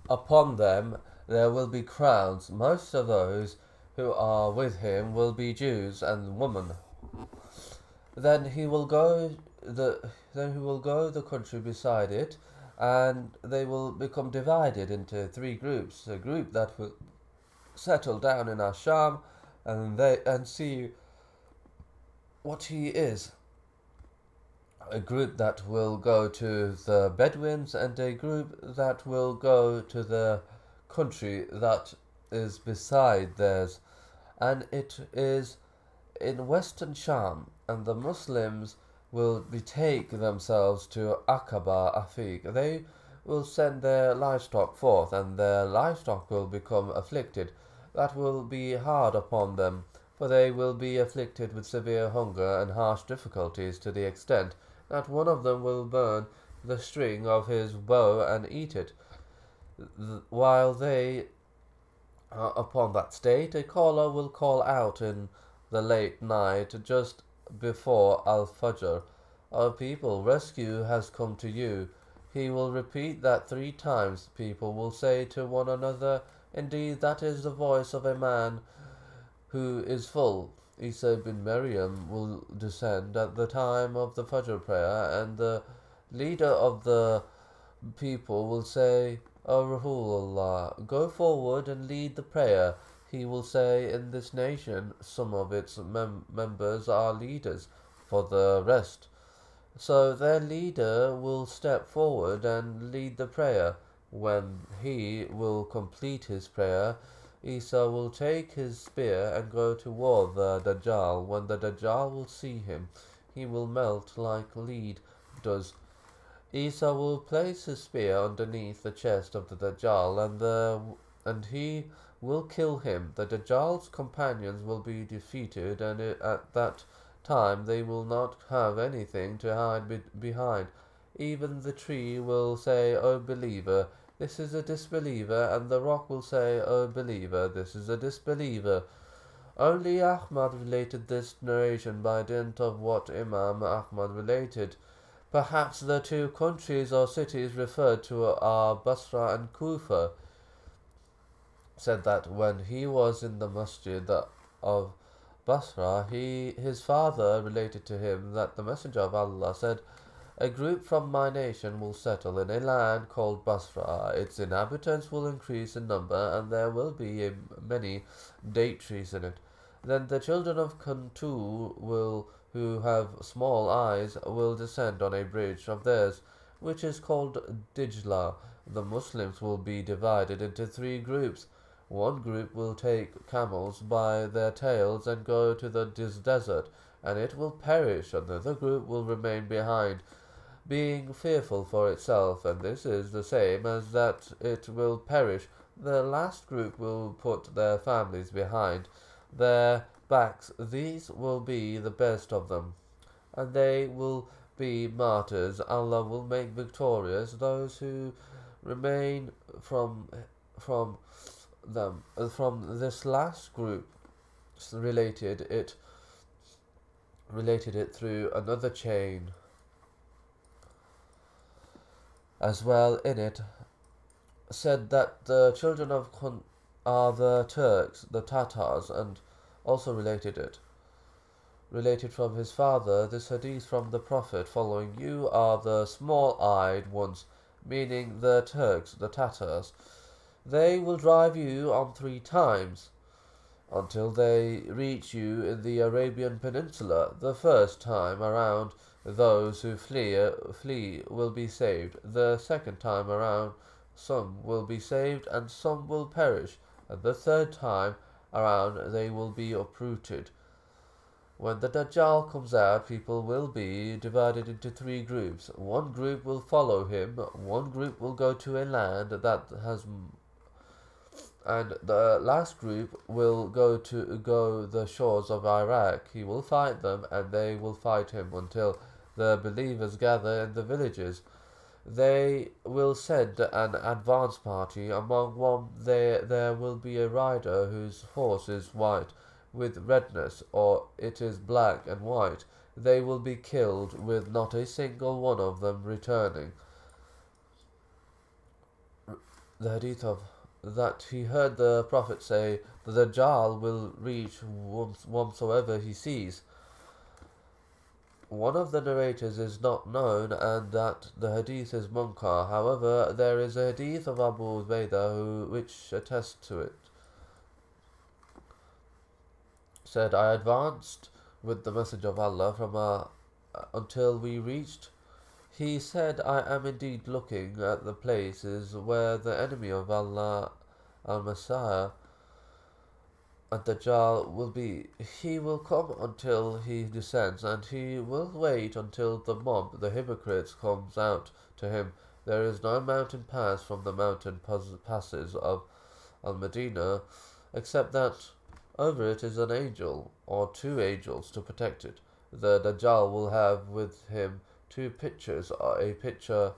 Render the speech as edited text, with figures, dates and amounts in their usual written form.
Upon them there will be crowns. Most of those who are with him will be Jews and women. Then he will go the country beside it, and they will become divided into three groups. A group that will settle down in Asham and see what he is. A group that will go to the Bedouins, and a group that will go to the country that is beside theirs, and it is in western Sham, and the Muslims will betake themselves to Aqaba Afiq. They will send their livestock forth, and their livestock will become afflicted. That will be hard upon them, for they will be afflicted with severe hunger and harsh difficulties, to the extent that one of them will burn the string of his bow and eat it. While they are upon that state, a caller will call out in the late night just before Al-Fajr, "O people, rescue has come to you." He will repeat that 3 times. People will say to one another, "Indeed, that is the voice of a man who is full." Isa bin Maryam will descend at the time of the Fajr prayer, and the leader of the people will say, "O Rasulullah, go forward and lead the prayer." He will say, "In this nation some of its members are leaders for the rest." So their leader will step forward and lead the prayer. When he will complete his prayer, Isa will take his spear and go toward the Dajjal. When the Dajjal will see him, he will melt like lead does. Isa will place his spear underneath the chest of the Dajjal, and he will kill him. The Dajjal's companions will be defeated, and at that time they will not have anything to hide behind. Even the tree will say, "O believer, this is a disbeliever," and the rock will say, "O believer, this is a disbeliever." Only Ahmad related this narration by dint of what Imam Ahmad related. Perhaps the 2 countries or cities referred to are Basra and Kufa. Said that when he was in the masjid of Basra, his father related to him that the Messenger of Allah said, "A group from my nation will settle in a land called Basra. Its inhabitants will increase in number, and there will be many date trees in it. Then the children of Kuntu who have small eyes will descend on a bridge of theirs, which is called Dijla. The Muslims will be divided into 3 groups. One group will take camels by their tails and go to the desert, and it will perish. Another group will remain behind, being fearful for itself, and this is the same as that it will perish. The last group will put their families behind their backs. These will be the best of them, and they will be martyrs. Allah will make victorious those who remain from them." From this last group related it through another chain as well. In it said that the children of Kun are the Turks, the Tatars, and also related from his father this hadith from the Prophet following: "You are the small-eyed ones," meaning the Turks, the Tatars. "They will drive you on 3 times until they reach you in the Arabian Peninsula. The first time around, those who flee will be saved. The second time around, some will be saved and some will perish. And the third time around, they will be uprooted." When the Dajjal comes out, people will be divided into 3 groups. One group will follow him, one group will go to a land that has, and the last group will go the shores of Iraq. He will fight them, and they will fight him until the believers gather in the villages. They will send an advance party. Among one there will be a rider whose horse is white with redness, or it is black and white. They will be killed, with not a single one of them returning. the hadith of that he heard the Prophet say, the Dajjal will reach whomsoever he sees. One of the narrators is not known, and that the hadith is munkar. However, there is a hadith of Abu Ubaidah which attests to it. Said, I advanced with the message of Allah until we reached. He said, I am indeed looking at the places where the enemy of Allah, Al-Messiah, and Dajjal will be. He will come until he descends, and he will wait until the mob, the hypocrites, comes out to him. There is no mountain pass from the mountain passes of Al-Madinah, except that over it is an angel, or two angels, to protect it. The Dajjal will have with him two pitchers, a pitcher